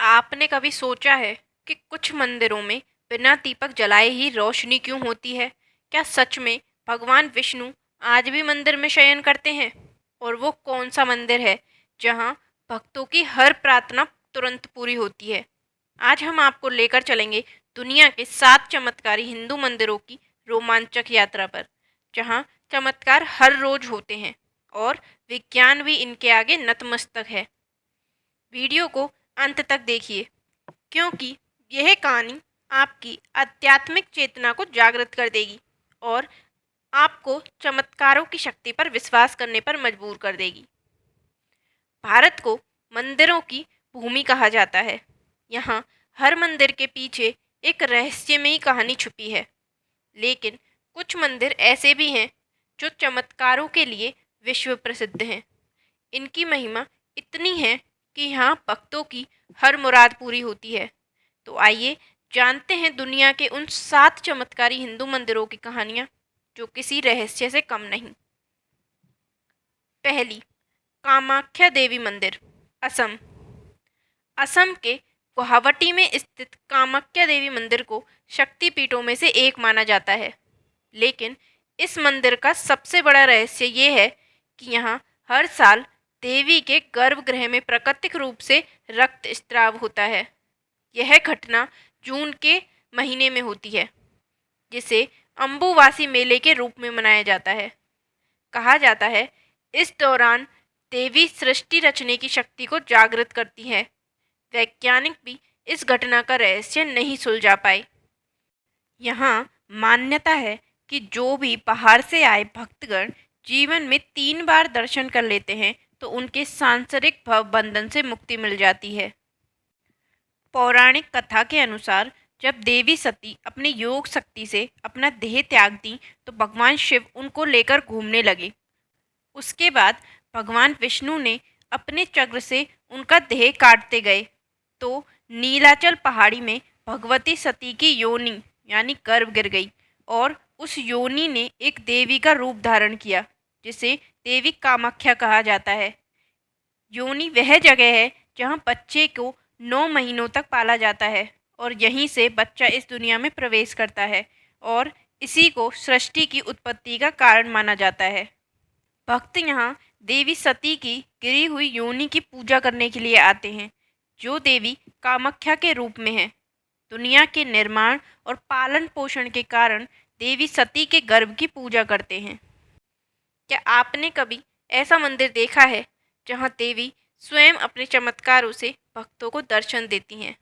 आपने कभी सोचा है कि कुछ मंदिरों में बिना दीपक जलाए ही रोशनी क्यों होती है? क्या सच में भगवान विष्णु आज भी मंदिर में शयन करते हैं? और वो कौन सा मंदिर है जहाँ भक्तों की हर प्रार्थना तुरंत पूरी होती है? आज हम आपको लेकर चलेंगे दुनिया के 7 चमत्कारी हिंदू मंदिरों की रोमांचक यात्रा पर, जहाँ चमत्कार हर रोज होते हैं और विज्ञान भी इनके आगे नतमस्तक है। वीडियो को अंत तक देखिए, क्योंकि यह कहानी आपकी आध्यात्मिक चेतना को जागृत कर देगी और आपको चमत्कारों की शक्ति पर विश्वास करने पर मजबूर कर देगी। भारत को मंदिरों की भूमि कहा जाता है। यहाँ हर मंदिर के पीछे एक रहस्यमयी कहानी छुपी है, लेकिन कुछ मंदिर ऐसे भी हैं जो चमत्कारों के लिए विश्व प्रसिद्ध हैं। इनकी महिमा इतनी है कि यहाँ भक्तों की हर मुराद पूरी होती है। तो आइए जानते हैं दुनिया के उन 7 चमत्कारी हिंदू मंदिरों की कहानियाँ जो किसी रहस्य से कम नहीं। पहली, कामाख्या देवी मंदिर, असम। असम के गुवाहाटी में स्थित कामाख्या देवी मंदिर को शक्तिपीठों में से एक माना जाता है। लेकिन इस मंदिर का सबसे बड़ा रहस्य ये है कि यहाँ हर साल देवी के गर्भगृह में प्राकृतिक रूप से रक्त स्त्राव होता है। यह घटना जून के महीने में होती है, जिसे अम्बुवासी मेले के रूप में मनाया जाता है। कहा जाता है इस दौरान देवी सृष्टि रचने की शक्ति को जागृत करती है। वैज्ञानिक भी इस घटना का रहस्य नहीं सुलझा पाए। यहाँ मान्यता है कि जो भी बाहर से आए भक्तगण जीवन में 3 बार दर्शन कर लेते हैं तो उनके सांसारिक भव बंधन से मुक्ति मिल जाती है। पौराणिक कथा के अनुसार जब देवी सती अपनी योग शक्ति से अपना देह त्याग दी तो भगवान शिव उनको लेकर घूमने लगे। उसके बाद भगवान विष्णु ने अपने चक्र से उनका देह काटते गए तो नीलाचल पहाड़ी में भगवती सती की योनि यानी गर्भ गिर गई और उस योनि ने एक देवी का रूप धारण किया, जिसे देवी कामाख्या कहा जाता है। योनि वह जगह है जहाँ बच्चे को 9 महीनों तक पाला जाता है और यहीं से बच्चा इस दुनिया में प्रवेश करता है और इसी को सृष्टि की उत्पत्ति का कारण माना जाता है। भक्त यहाँ देवी सती की गिरी हुई योनि की पूजा करने के लिए आते हैं, जो देवी कामाख्या के रूप में है। दुनिया के निर्माण और पालन पोषण के कारण देवी सती के गर्भ की पूजा करते हैं। क्या आपने कभी ऐसा मंदिर देखा है जहाँ देवी स्वयं अपने चमत्कारों से भक्तों को दर्शन देती हैं?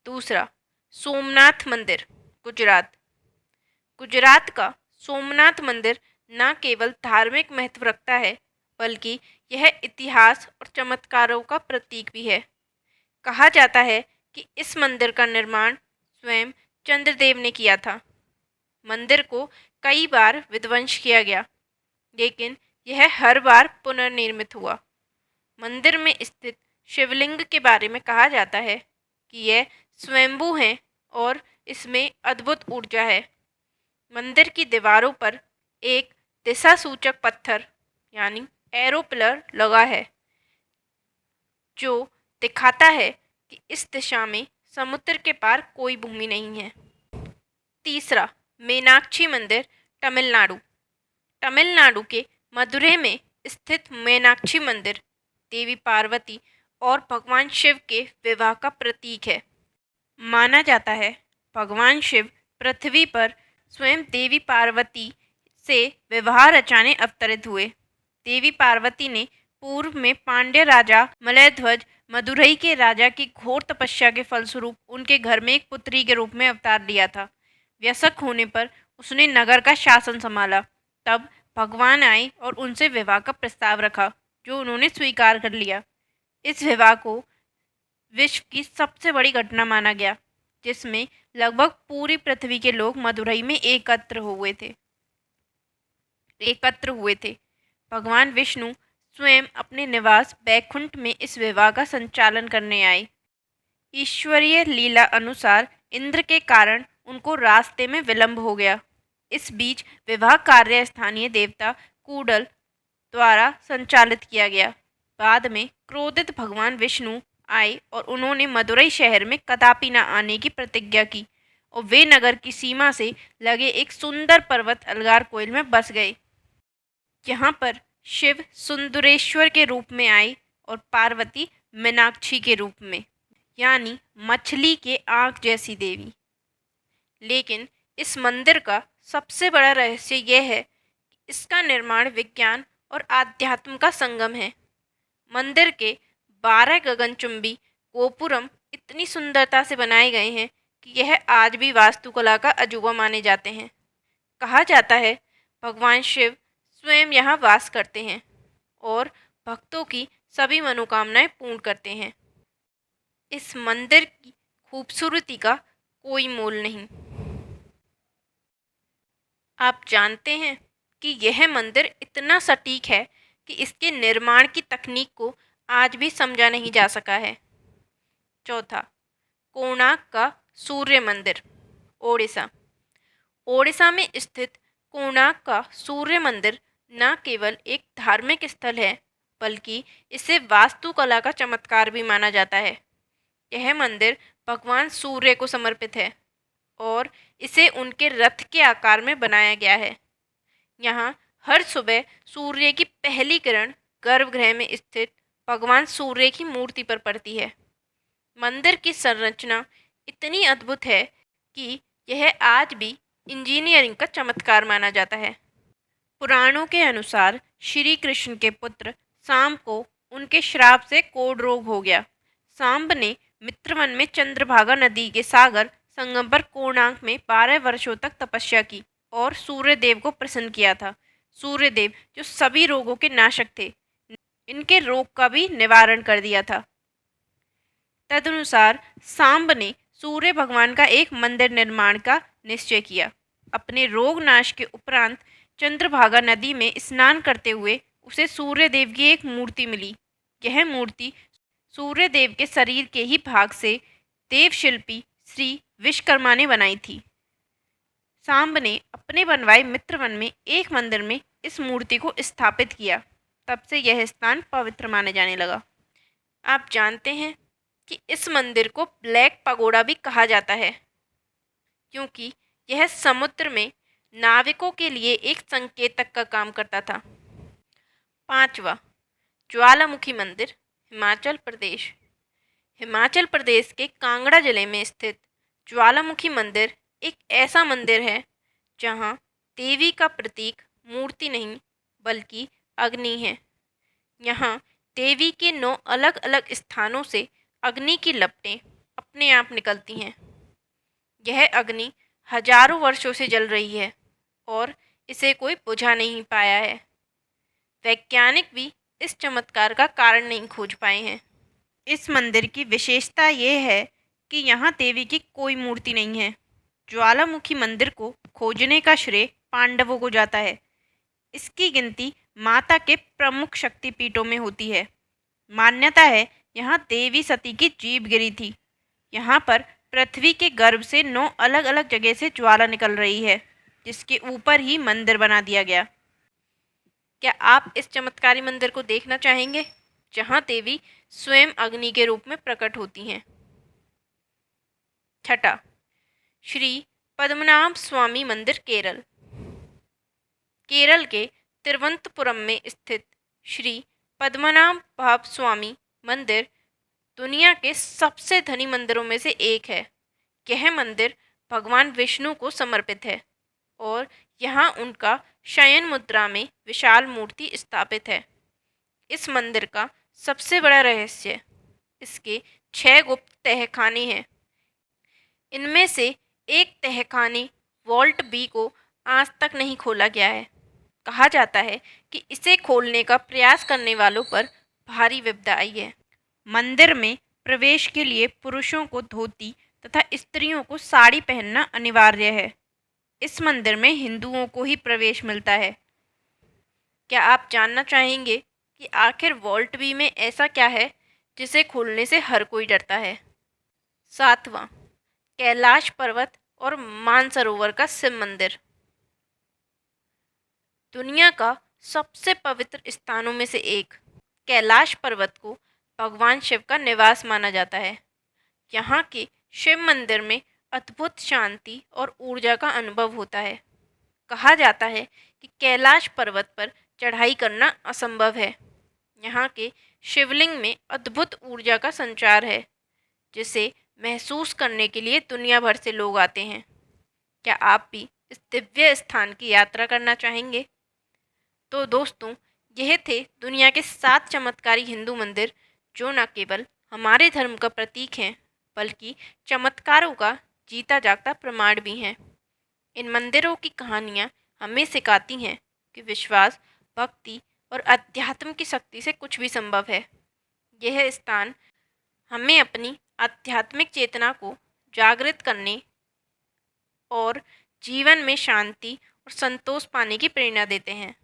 दूसरा, सोमनाथ मंदिर, गुजरात। गुजरात का सोमनाथ मंदिर न केवल धार्मिक महत्व रखता है, बल्कि यह इतिहास और चमत्कारों का प्रतीक भी है। कहा जाता है कि इस मंदिर का निर्माण स्वयं चंद्रदेव ने किया था। मंदिर को कई बार विध्वंस किया गया, लेकिन यह हर बार पुनर्निर्मित हुआ। मंदिर में स्थित शिवलिंग के बारे में कहा जाता है कि यह स्वयंभू हैं और इसमें अद्भुत ऊर्जा है। मंदिर की दीवारों पर एक दिशा सूचक पत्थर यानी एरो पिलर लगा है, जो दिखाता है कि इस दिशा में समुद्र के पार कोई भूमि नहीं है। तीसरा, मीनाक्षी मंदिर, तमिलनाडु। तमिलनाडु के मदुरै में स्थित मीनाक्षी मंदिर देवी पार्वती और भगवान शिव के विवाह का प्रतीक है। माना जाता है भगवान शिव पृथ्वी पर स्वयं देवी पार्वती से विवाह रचाने अवतरित हुए। देवी पार्वती ने पूर्व में पांड्य राजा मलयध्वज मदुरई के राजा की घोर तपस्या के फलस्वरूप उनके घर में एक पुत्री के रूप में अवतार लिया था। व्यसक होने पर उसने नगर का शासन संभाला। तब भगवान आए और उनसे विवाह का प्रस्ताव रखा, जो उन्होंने स्वीकार कर लिया। इस विवाह को विश्व की सबसे बड़ी घटना माना गया, जिसमें लगभग पूरी पृथ्वी के लोग मदुरई में एकत्र हुए थे। भगवान विष्णु स्वयं अपने निवास बैकुंठ में इस विवाह का संचालन करने आए। ईश्वरीय लीला अनुसार इंद्र के कारण उनको रास्ते में विलंब हो गया। इस बीच विवाह कार्य स्थानीय देवता कूडल द्वारा संचालित किया गया। बाद में क्रोधित भगवान विष्णु आए और उन्होंने मदुरई शहर में कदापि न आने की प्रतिज्ञा की और वे नगर की सीमा से लगे एक सुंदर पर्वत अलगार कोयल में बस गए। यहाँ पर शिव सुंदरेश्वर के रूप में आए और पार्वती मीनाक्षी के रूप में, यानी मछली के आँख जैसी देवी। लेकिन इस मंदिर का सबसे बड़ा रहस्य यह है कि इसका निर्माण विज्ञान और आध्यात्म का संगम है। मंदिर के 12 गगनचुंबी गोपुरम इतनी सुंदरता से बनाए गए हैं कि यह आज भी वास्तुकला का अजूबा माने जाते हैं। कहा जाता है भगवान शिव स्वयं यहाँ वास करते हैं और भक्तों की सभी मनोकामनाएं पूर्ण करते हैं। इस मंदिर की खूबसूरती का कोई मोल नहीं। आप जानते हैं कि यह मंदिर इतना सटीक है कि इसके निर्माण की तकनीक को आज भी समझा नहीं जा सका है। चौथा, कोणार्क का सूर्य मंदिर, ओडिशा। ओडिशा में स्थित कोणार्क का सूर्य मंदिर न केवल एक धार्मिक स्थल है बल्कि इसे वास्तुकला का चमत्कार भी माना जाता है। यह मंदिर भगवान सूर्य को समर्पित है और इसे उनके रथ के आकार में बनाया गया है। यहाँ हर सुबह सूर्य की पहली किरण गर्भगृह में स्थित भगवान सूर्य की मूर्ति पर पड़ती है। मंदिर की संरचना इतनी अद्भुत है कि यह आज भी इंजीनियरिंग का चमत्कार माना जाता है। पुराणों के अनुसार श्री कृष्ण के पुत्र सांब को उनके श्राप से कोढ़ रोग हो गया। सांब ने मित्रवन में चंद्रभागा नदी के सागर संगम पर कोणार्क में 12 वर्षों तक तपस्या की और सूर्यदेव को प्रसन्न किया था। सूर्यदेव जो सभी रोगों के नाशक थे, इनके रोग का भी निवारण कर दिया था। तदनुसार सांब ने सूर्य भगवान का एक मंदिर निर्माण का निश्चय किया। अपने रोग नाश के उपरांत चंद्रभागा नदी में स्नान करते हुए उसे सूर्यदेव की एक मूर्ति मिली। यह मूर्ति सूर्यदेव के शरीर के ही भाग से देवशिल्पी श्री विश्वकर्मा ने बनाई थी। सांब ने अपने बनवाए मित्रवन में एक मंदिर में इस मूर्ति को स्थापित किया। तब से यह स्थान पवित्र माने जाने लगा। आप जानते हैं कि इस मंदिर को ब्लैक पगोड़ा भी कहा जाता है क्योंकि यह समुद्र में नाविकों के लिए एक संकेतक का काम करता था। पांचवा, ज्वालामुखी मंदिर, हिमाचल प्रदेश। हिमाचल प्रदेश के कांगड़ा जिले में स्थित ज्वालामुखी मंदिर एक ऐसा मंदिर है जहां देवी का प्रतीक मूर्ति नहीं बल्कि अग्नि है। यहाँ देवी के 9 अलग अलग स्थानों से अग्नि की लपटें अपने आप निकलती हैं। यह अग्नि हजारों वर्षों से जल रही है और इसे कोई बुझा नहीं पाया है। वैज्ञानिक भी इस चमत्कार का कारण नहीं खोज पाए हैं। इस मंदिर की विशेषता यह है कि यहाँ देवी की कोई मूर्ति नहीं है। ज्वालामुखी मंदिर को खोजने का श्रेय पांडवों को जाता है। इसकी गिनती माता के प्रमुख शक्तिपीठों में होती है। मान्यता है यहाँ देवी सती की जीभ गिरी थी। यहाँ पर पृथ्वी के गर्भ से 9 अलग अलग जगह से ज्वाला निकल रही है जिसके ऊपर ही मंदिर बना दिया गया। क्या आप इस चमत्कारी मंदिर को देखना चाहेंगे जहाँ देवी स्वयं अग्नि के रूप में प्रकट होती हैं? छठा, श्री पद्मनाभ स्वामी मंदिर, केरल। केरल के तिरुवनंतपुरम में स्थित श्री पद्मनाभ स्वामी मंदिर दुनिया के सबसे धनी मंदिरों में से एक है। यह मंदिर भगवान विष्णु को समर्पित है और यहाँ उनका शयन मुद्रा में विशाल मूर्ति स्थापित है। इस मंदिर का सबसे बड़ा रहस्य इसके 6 गुप्त तहखाने हैं। इनमें से एक तहखाने वॉल्ट बी को आज तक नहीं खोला गया है। कहा जाता है कि इसे खोलने का प्रयास करने वालों पर भारी विपदा आई है। मंदिर में प्रवेश के लिए पुरुषों को धोती तथा स्त्रियों को साड़ी पहनना अनिवार्य है। इस मंदिर में हिंदुओं को ही प्रवेश मिलता है। क्या आप जानना चाहेंगे कि आखिर वॉल्ट बी में ऐसा क्या है जिसे खोलने से हर कोई डरता है? सातवां, कैलाश पर्वत और मानसरोवर का शिव मंदिर। दुनिया का सबसे पवित्र स्थानों में से एक कैलाश पर्वत को भगवान शिव का निवास माना जाता है। यहाँ के शिव मंदिर में अद्भुत शांति और ऊर्जा का अनुभव होता है। कहा जाता है कि कैलाश पर्वत पर चढ़ाई करना असंभव है। यहाँ के शिवलिंग में अद्भुत ऊर्जा का संचार है, जिसे महसूस करने के लिए दुनिया भर से लोग आते हैं। क्या आप भी इस दिव्य स्थान की यात्रा करना चाहेंगे? तो दोस्तों, यह थे दुनिया के 7 चमत्कारी हिंदू मंदिर, जो न केवल हमारे धर्म का प्रतीक हैं, बल्कि चमत्कारों का जीता जागता प्रमाण भी हैं। इन मंदिरों की कहानियाँ हमें सिखाती हैं कि विश्वास, भक्ति और अध्यात्म की शक्ति से कुछ भी संभव है। यह स्थान हमें अपनी आध्यात्मिक चेतना को जागृत करने और जीवन में शांति और संतोष पाने की प्रेरणा देते हैं।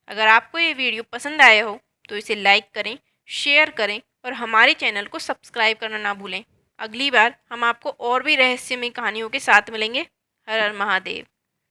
अगर आपको ये वीडियो पसंद आया हो तो इसे लाइक करें, शेयर करें और हमारे चैनल को सब्सक्राइब करना ना भूलें। अगली बार हम आपको और भी रहस्यमय कहानियों के साथ मिलेंगे। हर हर महादेव।